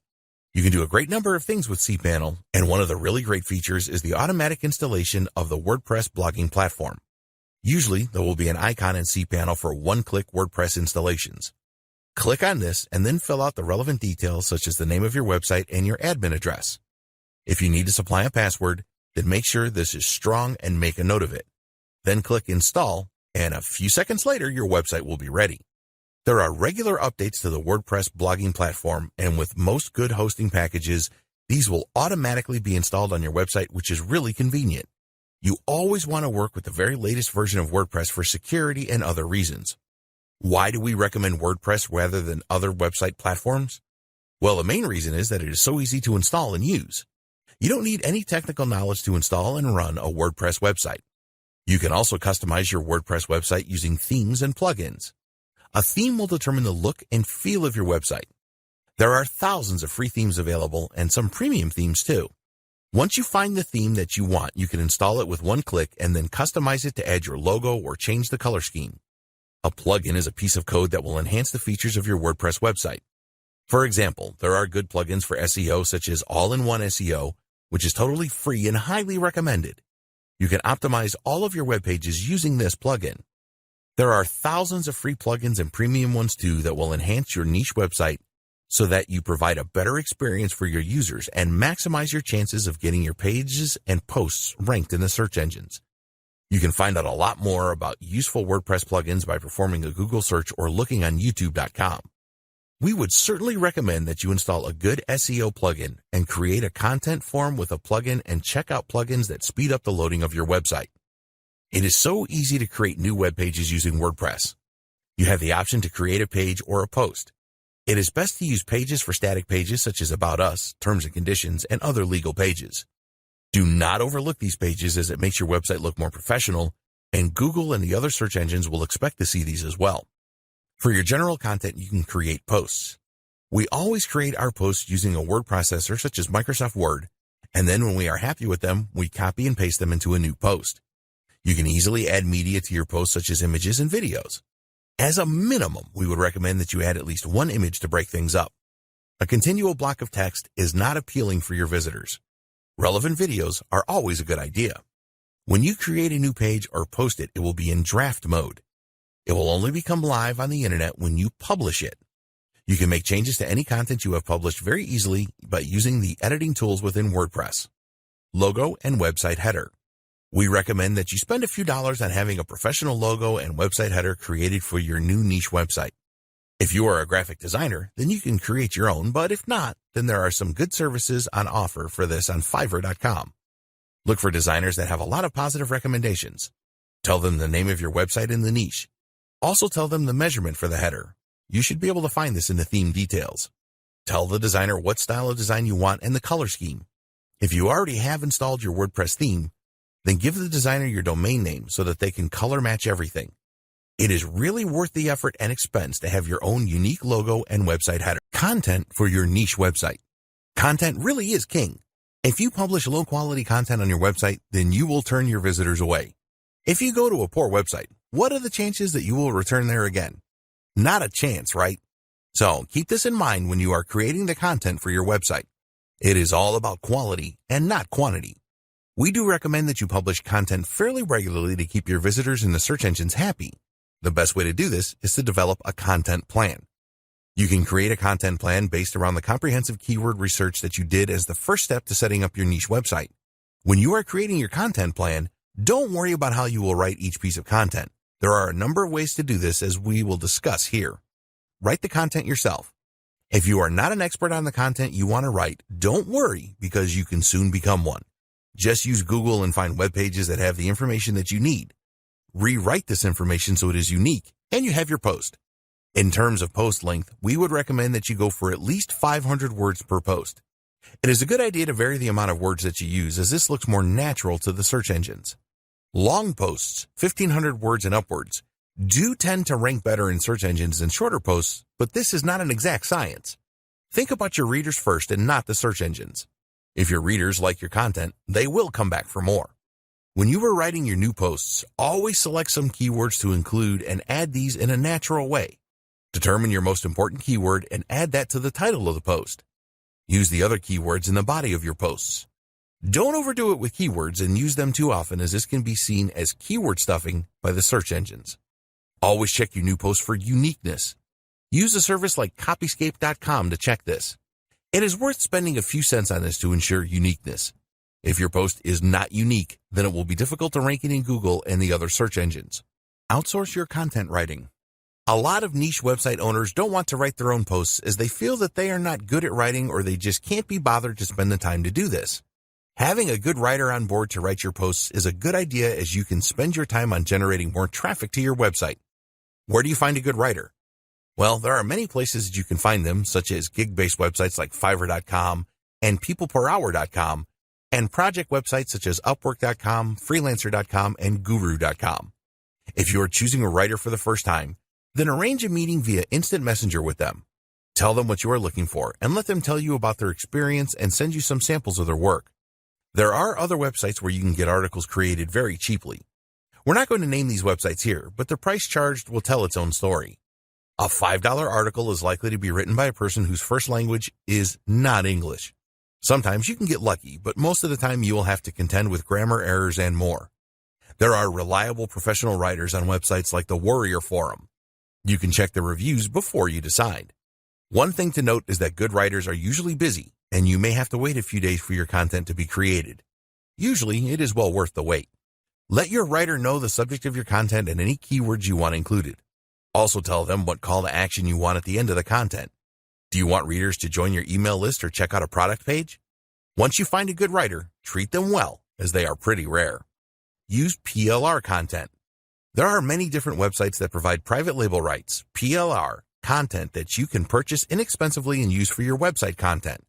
You can do a great number of things with cPanel, and one of the really great features is the automatic installation of the WordPress blogging platform. Usually, there will be an icon in cPanel for one-click WordPress installations. Click on this and then fill out the relevant details such as the name of your website and your admin address. If you need to supply a password, then make sure this is strong and make a note of it. Then click Install, and a few seconds later, your website will be ready. There are regular updates to the WordPress blogging platform, and with most good hosting packages, these will automatically be installed on your website, which is really convenient. You always want to work with the very latest version of WordPress for security and other reasons. Why do we recommend WordPress rather than other website platforms? Well, the main reason is that it is so easy to install and use. You don't need any technical knowledge to install and run a WordPress website. You can also customize your WordPress website using themes and plugins. A theme will determine the look and feel of your website. There are thousands of free themes available and some premium themes too. Once you find the theme that you want, you can install it with one click and then customize it to add your logo or change the color scheme. A plugin is a piece of code that will enhance the features of your WordPress website. For example, there are good plugins for SEO such as All-in-One SEO, which is totally free and highly recommended. You can optimize all of your web pages using this plugin. There are thousands of free plugins and premium ones too that will enhance your niche website so that you provide a better experience for your users and maximize your chances of getting your pages and posts ranked in the search engines. You can find out a lot more about useful WordPress plugins by performing a Google search or looking on YouTube.com. We would certainly recommend that you install a good SEO plugin and create a content form with a plugin and check out plugins that speed up the loading of your website. It is so easy to create new web pages using WordPress. You have the option to create a page or a post. It is best to use pages for static pages such as About Us, Terms and Conditions, and other legal pages. Do not overlook these pages as it makes your website look more professional, and Google and the other search engines will expect to see these as well. For your general content, you can create posts. We always create our posts using a word processor such as Microsoft Word, and then when we are happy with them, we copy and paste them into a new post. You can easily add media to your posts such as images and videos. As a minimum, we would recommend that you add at least one image to break things up. A continual block of text is not appealing for your visitors. Relevant videos are always a good idea. When you create a new page or post it, it will be in draft mode. It will only become live on the internet when you publish it. You can make changes to any content you have published very easily by using the editing tools within WordPress. Logo and website header. We recommend that you spend a few dollars on having a professional logo and website header created for your new niche website. If you are a graphic designer, then you can create your own, but if not, then there are some good services on offer for this on Fiverr.com. Look for designers that have a lot of positive recommendations. Tell them the name of your website and the niche. Also tell them the measurement for the header. You should be able to find this in the theme details. Tell the designer what style of design you want and the color scheme. If you already have installed your WordPress theme, then give the designer your domain name so that they can color match everything. It is really worth the effort and expense to have your own unique logo and website header. Content for your niche website. Content really is king. If you publish low-quality content on your website, then you will turn your visitors away. If you go to a poor website, what are the chances that you will return there again? Not a chance, right? So keep this in mind when you are creating the content for your website. It is all about quality and not quantity. We do recommend that you publish content fairly regularly to keep your visitors in the search engines happy. The best way to do this is to develop a content plan. You can create a content plan based around the comprehensive keyword research that you did as the first step to setting up your niche website. When you are creating your content plan, don't worry about how you will write each piece of content. There are a number of ways to do this, as we will discuss here. Write the content yourself. If you are not an expert on the content you want to write, don't worry, because you can soon become one. Just use Google and find web pages that have the information that you need. Rewrite this information so it is unique, and you have your post. In terms of post length, we would recommend that you go for at least 500 words per post. It is a good idea to vary the amount of words that you use, as this looks more natural to the search engines. Long posts, 1,500 words and upwards, do tend to rank better in search engines than shorter posts, but this is not an exact science. Think about your readers first and not the search engines. If your readers like your content, they will come back for more. When you are writing your new posts, always select some keywords to include and add these in a natural way. Determine your most important keyword and add that to the title of the post. Use the other keywords in the body of your posts. Don't overdo it with keywords and use them too often, as this can be seen as keyword stuffing by the search engines. Always check your new post for uniqueness. Use a service like Copyscape.com to check this. It is worth spending a few cents on this to ensure uniqueness. If your post is not unique, then it will be difficult to rank it in Google and the other search engines. Outsource your content writing. A lot of niche website owners don't want to write their own posts, as they feel that they are not good at writing, or they just can't be bothered to spend the time to do this. Having a good writer on board to write your posts is a good idea, as you can spend your time on generating more traffic to your website. Where do you find a good writer? Well, there are many places that you can find them, such as gig-based websites like Fiverr.com and PeoplePerHour.com, and project websites such as Upwork.com, Freelancer.com, and Guru.com. If you are choosing a writer for the first time, then arrange a meeting via instant messenger with them. Tell them what you are looking for and let them tell you about their experience and send you some samples of their work. There are other websites where you can get articles created very cheaply. We're not going to name these websites here, but the price charged will tell its own story. A $5 article is likely to be written by a person whose first language is not English. Sometimes you can get lucky, but most of the time you will have to contend with grammar errors and more. There are reliable professional writers on websites like the Warrior Forum. You can check the reviews before you decide. One thing to note is that good writers are usually busy, and you may have to wait a few days for your content to be created. Usually, it is well worth the wait. Let your writer know the subject of your content and any keywords you want included. Also tell them what call to action you want at the end of the content. Do you want readers to join your email list or check out a product page? Once you find a good writer, treat them well, as they are pretty rare. Use PLR content. There are many different websites that provide private label rights, PLR, content that you can purchase inexpensively and use for your website content.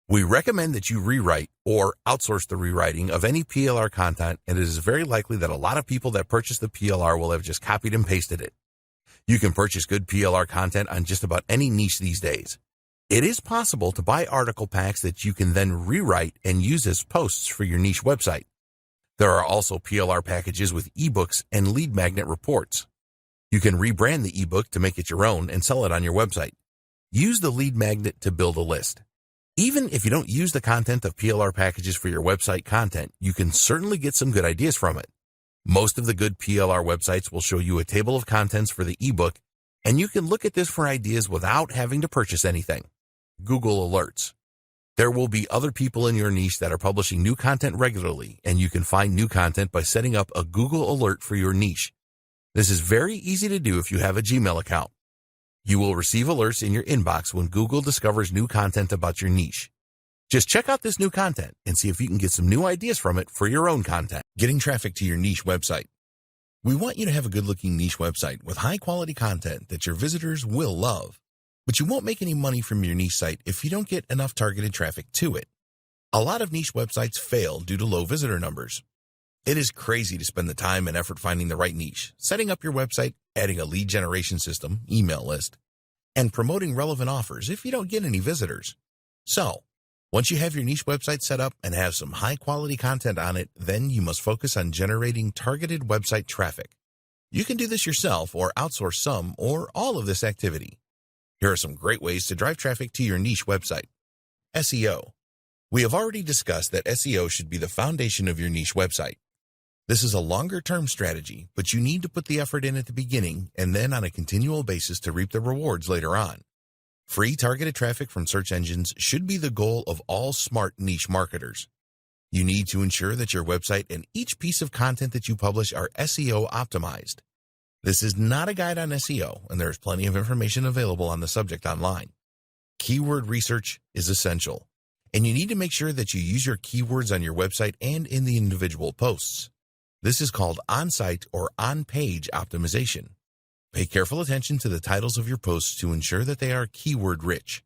We recommend that you rewrite or outsource the rewriting of any PLR content, and it is very likely that a lot of people that purchase the PLR will have just copied and pasted it. You can purchase good PLR content on just about any niche these days. It is possible to buy article packs that you can then rewrite and use as posts for your niche website. There are also PLR packages with ebooks and lead magnet reports. You can rebrand the ebook to make it your own and sell it on your website. Use the lead magnet to build a list. Even if you don't use the content of PLR packages for your website content, you can certainly get some good ideas from it. Most of the good PLR websites will show you a table of contents for the ebook, and you can look at this for ideas without having to purchase anything. Google Alerts. There will be other people in your niche that are publishing new content regularly, and you can find new content by setting up a Google Alert for your niche. This is very easy to do if you have a Gmail account. You will receive alerts in your inbox when Google discovers new content about your niche. Just check out this new content and see if you can get some new ideas from it for your own content. Getting traffic to your niche website. We want you to have a good-looking niche website with high-quality content that your visitors will love. But you won't make any money from your niche site if you don't get enough targeted traffic to it. A lot of niche websites fail due to low visitor numbers. It is crazy to spend the time and effort finding the right niche, setting up your website, adding a lead generation system, email list, and promoting relevant offers if you don't get any visitors. So, once you have your niche website set up and have some high-quality content on it, then you must focus on generating targeted website traffic. You can do this yourself or outsource some or all of this activity. Here are some great ways to drive traffic to your niche website. SEO. We have already discussed that SEO should be the foundation of your niche website. This is a longer-term strategy, but you need to put the effort in at the beginning and then on a continual basis to reap the rewards later on. Free targeted traffic from search engines should be the goal of all smart niche marketers. You need to ensure that your website and each piece of content that you publish are SEO optimized. This is not a guide on SEO, and there is plenty of information available on the subject online. Keyword research is essential, and you need to make sure that you use your keywords on your website and in the individual posts. This is called on-site or on-page optimization. Pay careful attention to the titles of your posts to ensure that they are keyword-rich.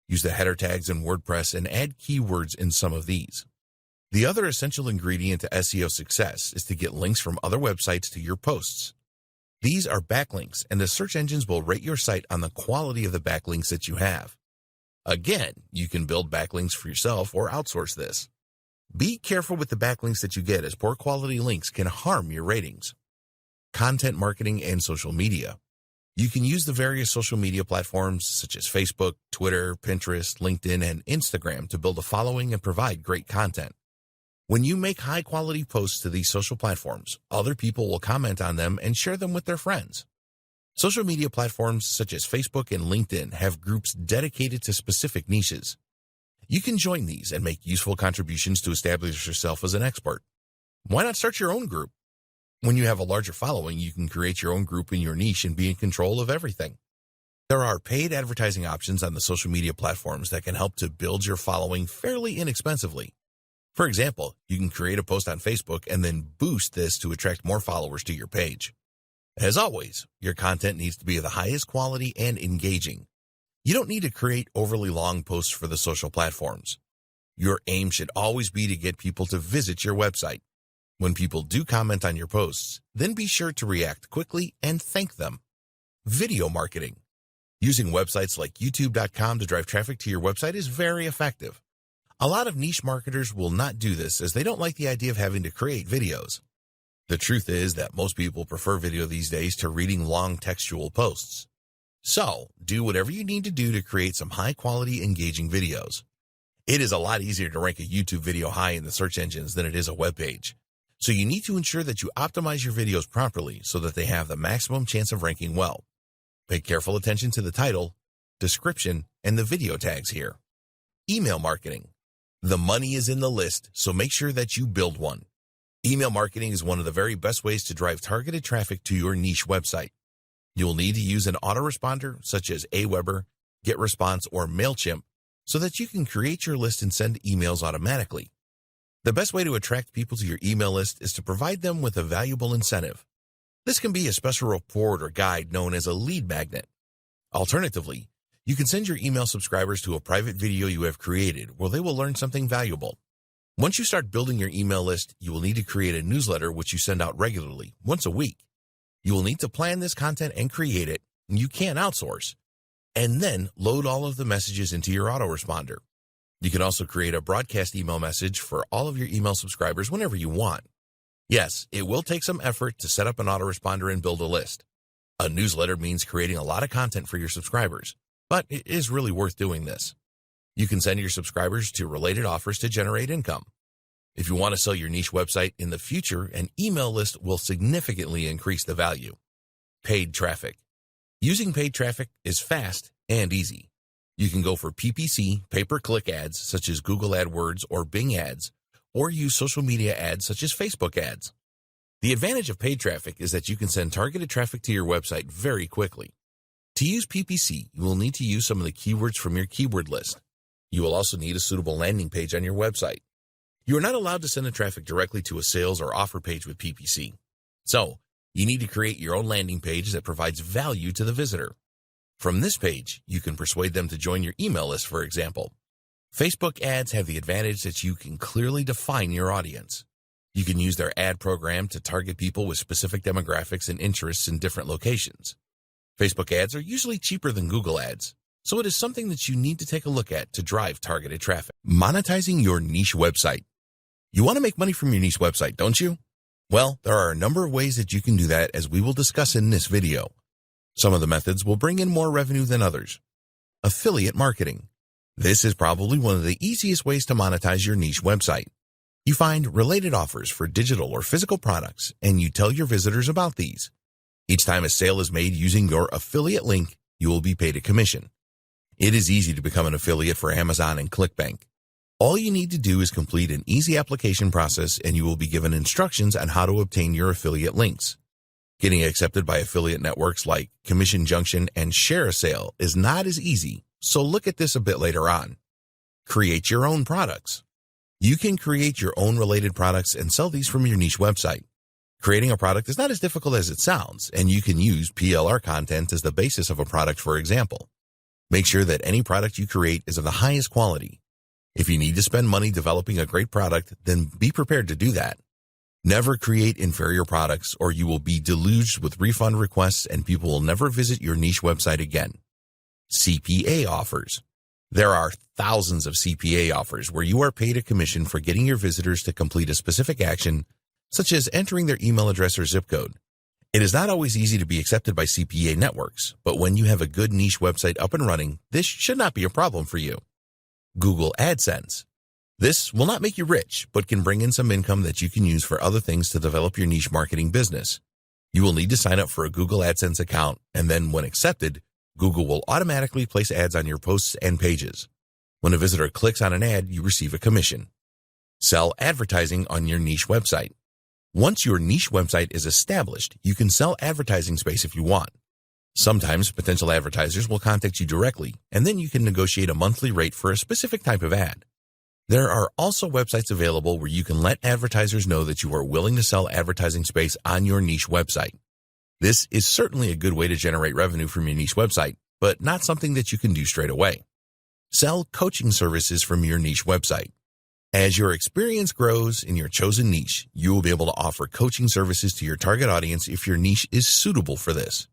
Use the header tags in WordPress and add keywords in some of these. The other essential ingredient to SEO success is to get links from other websites to your posts. These are backlinks, and the search engines will rate your site on the quality of the backlinks that you have. Again, you can build backlinks for yourself or outsource this. Be careful with the backlinks that you get, as poor quality links can harm your ratings. Content marketing and social media. You can use the various social media platforms such as Facebook, Twitter, Pinterest, LinkedIn, and Instagram to build a following and provide great content. When you make high-quality posts to these social platforms, other people will comment on them and share them with their friends. Social media platforms such as Facebook and LinkedIn have groups dedicated to specific niches. You can join these and make useful contributions to establish yourself as an expert. Why not start your own group? When you have a larger following, you can create your own group in your niche and be in control of everything. There are paid advertising options on the social media platforms that can help to build your following fairly inexpensively. For example, you can create a post on Facebook and then boost this to attract more followers to your page. As always, your content needs to be of the highest quality and engaging. You don't need to create overly long posts for the social platforms. Your aim should always be to get people to visit your website. When people do comment on your posts, then be sure to react quickly and thank them. Video marketing. Using websites like YouTube.com to drive traffic to your website is very effective. A lot of niche marketers will not do this as they don't like the idea of having to create videos. The truth is that most people prefer video these days to reading long textual posts. So, do whatever you need to do to create some high-quality, engaging videos. It is a lot easier to rank a YouTube video high in the search engines than it is a web page. So you need to ensure that you optimize your videos properly so that they have the maximum chance of ranking well. Pay careful attention to the title, description, and the video tags here. Email marketing. The money is in the list, so make sure that you build one. Email marketing is one of the very best ways to drive targeted traffic to your niche website. You will need to use an autoresponder such as Aweber, GetResponse, or MailChimp so that you can create your list and send emails automatically. The best way to attract people to your email list is to provide them with a valuable incentive. This can be a special report or guide known as a lead magnet. Alternatively, you can send your email subscribers to a private video you have created where they will learn something valuable. Once you start building your email list, you will need to create a newsletter which you send out regularly, once a week. You will need to plan this content and create it, and you can outsource, and then load all of the messages into your autoresponder. You can also create a broadcast email message for all of your email subscribers whenever you want. Yes, it will take some effort to set up an autoresponder and build a list. A newsletter means creating a lot of content for your subscribers, but it is really worth doing this. You can send your subscribers to related offers to generate income. If you want to sell your niche website in the future, an email list will significantly increase the value. Paid traffic. Using paid traffic is fast and easy. You can go for PPC, pay-per-click ads such as Google AdWords or Bing ads, or use social media ads such as Facebook ads. The advantage of paid traffic is that you can send targeted traffic to your website very quickly. To use PPC, you will need to use some of the keywords from your keyword list. You will also need a suitable landing page on your website. You are not allowed to send the traffic directly to a sales or offer page with PPC. So, you need to create your own landing page that provides value to the visitor. From this page, you can persuade them to join your email list, for example. Facebook ads have the advantage that you can clearly define your audience. You can use their ad program to target people with specific demographics and interests in different locations. Facebook ads are usually cheaper than Google ads, so it is something that you need to take a look at to drive targeted traffic. Monetizing your niche website. You want to make money from your niche website, don't you? Well, there are a number of ways that you can do that, as we will discuss in this video. Some of the methods will bring in more revenue than others. Affiliate marketing. This is probably one of the easiest ways to monetize your niche website. You find related offers for digital or physical products, and you tell your visitors about these. Each time a sale is made using your affiliate link, you will be paid a commission. It is easy to become an affiliate for Amazon and ClickBank. All you need to do is complete an easy application process, and you will be given instructions on how to obtain your affiliate links. Getting accepted by affiliate networks like Commission Junction and Share a Sale is not as easy, so look at this a bit later on. Create your own products. You can create your own related products and sell these from your niche website. Creating a product is not as difficult as it sounds, and you can use PLR content as the basis of a product, for example. Make sure that any product you create is of the highest quality. If you need to spend money developing a great product, then be prepared to do that. Never create inferior products, or you will be deluged with refund requests and people will never visit your niche website again. CPA offers. There are thousands of CPA offers where you are paid a commission for getting your visitors to complete a specific action, such as entering their email address or zip code. It is not always easy to be accepted by CPA networks, but when you have a good niche website up and running, this should not be a problem for you. Google AdSense. This will not make you rich, but can bring in some income that you can use for other things to develop your niche marketing business. You will need to sign up for a Google AdSense account, and then when accepted, Google will automatically place ads on your posts and pages. When a visitor clicks on an ad, you receive a commission. Sell advertising on your niche website. Once your niche website is established, you can sell advertising space if you want. Sometimes potential advertisers will contact you directly, and then you can negotiate a monthly rate for a specific type of ad. There are also websites available where you can let advertisers know that you are willing to sell advertising space on your niche website. This is certainly a good way to generate revenue from your niche website, but not something that you can do straight away. Sell coaching services from your niche website. As your experience grows in your chosen niche, you will be able to offer coaching services to your target audience if your niche is suitable for this.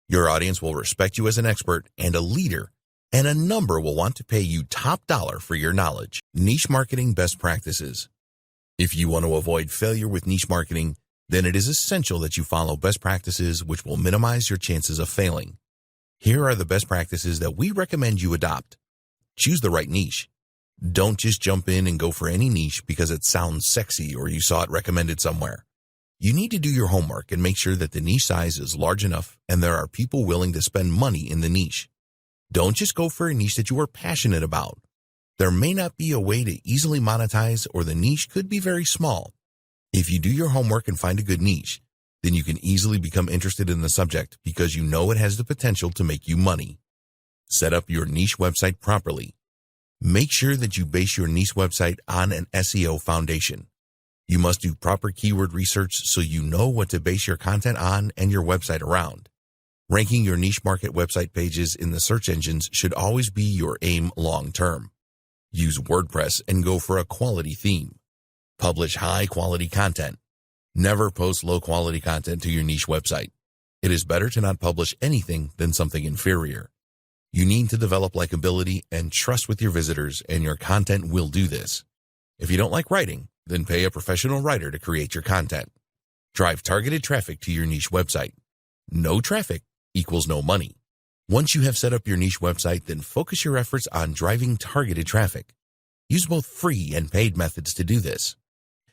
Your audience will respect you as an expert and a leader, and a number will want to pay you top dollar for your knowledge. Niche marketing best practices. If you want to avoid failure with niche marketing, then it is essential that you follow best practices which will minimize your chances of failing. Here are the best practices that we recommend you adopt. Choose the right niche. Don't just jump in and go for any niche because it sounds sexy or you saw it recommended somewhere. You need to do your homework and make sure that the niche size is large enough and there are people willing to spend money in the niche. Don't just go for a niche that you are passionate about. There may not be a way to easily monetize, or the niche could be very small. If you do your homework and find a good niche, then you can easily become interested in the subject because you know it has the potential to make you money. Set up your niche website properly. Make sure that you base your niche website on an SEO foundation. You must do proper keyword research so you know what to base your content on and your website around. Ranking your niche market website pages in the search engines should always be your aim long term. Use WordPress and go for a quality theme. Publish high-quality content. Never post low-quality content to your niche website. It is better to not publish anything than something inferior. You need to develop likability and trust with your visitors, and your content will do this. If you don't like writing, then pay a professional writer to create your content. Drive targeted traffic to your niche website. No traffic equals no money. Once you have set up your niche website, then focus your efforts on driving targeted traffic. Use both free and paid methods to do this.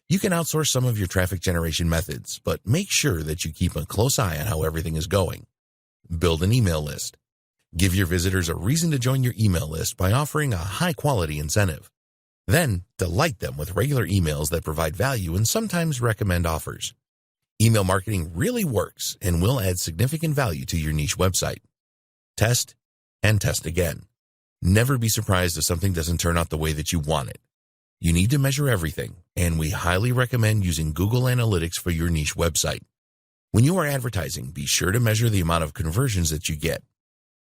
You can outsource some of your traffic generation methods, but make sure that you keep a close eye on how everything is going. Build an email list. Give your visitors a reason to join your email list by offering a high-quality incentive. Then, delight them with regular emails that provide value and sometimes recommend offers. Email marketing really works and will add significant value to your niche website. Test and test again. Never be surprised if something doesn't turn out the way that you want it. You need to measure everything, and we highly recommend using Google Analytics for your niche website. When you are advertising, be sure to measure the amount of conversions that you get.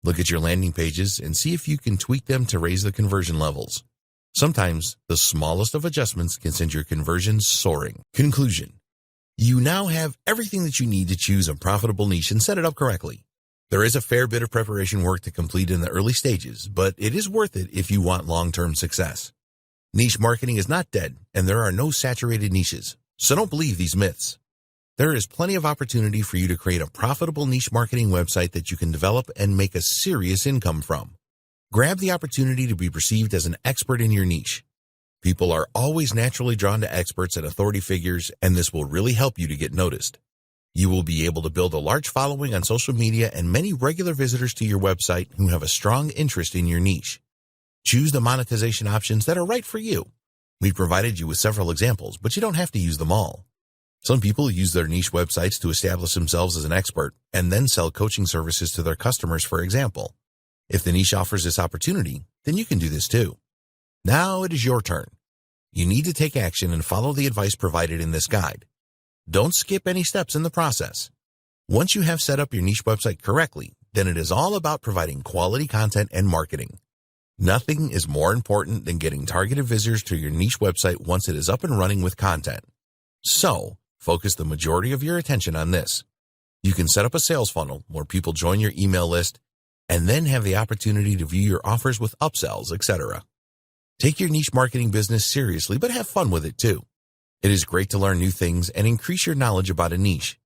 Look at your landing pages and see if you can tweak them to raise the conversion levels. Sometimes, the smallest of adjustments can send your conversions soaring. Conclusion. You now have everything that you need to choose a profitable niche and set it up correctly. There is a fair bit of preparation work to complete in the early stages, but it is worth it if you want long-term success. Niche marketing is not dead, and there are no saturated niches, so don't believe these myths. There is plenty of opportunity for you to create a profitable niche marketing website that you can develop and make a serious income from. Grab the opportunity to be perceived as an expert in your niche. People are always naturally drawn to experts and authority figures, and this will really help you to get noticed. You will be able to build a large following on social media and many regular visitors to your website who have a strong interest in your niche. Choose the monetization options that are right for you. We've provided you with several examples, but you don't have to use them all. Some people use their niche websites to establish themselves as an expert and then sell coaching services to their customers, for example. If the niche offers this opportunity, then you can do this too. Now it is your turn. You need to take action and follow the advice provided in this guide. Don't skip any steps in the process. Once you have set up your niche website correctly, then it is all about providing quality content and marketing. Nothing is more important than getting targeted visitors to your niche website once it is up and running with content. So, focus the majority of your attention on this. You can set up a sales funnel where people join your email list and then have the opportunity to view your offers with upsells, etc. Take your niche marketing business seriously, but have fun with it too. It is great to learn new things and increase your knowledge about a niche.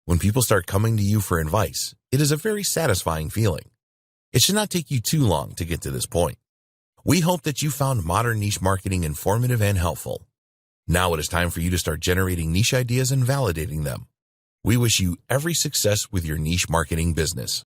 When people start coming to you for advice, it is a very satisfying feeling. It should not take you too long to get to this point. We hope that you found modern niche marketing informative and helpful. Now it is time for you to start generating niche ideas and validating them. We wish you every success with your niche marketing business.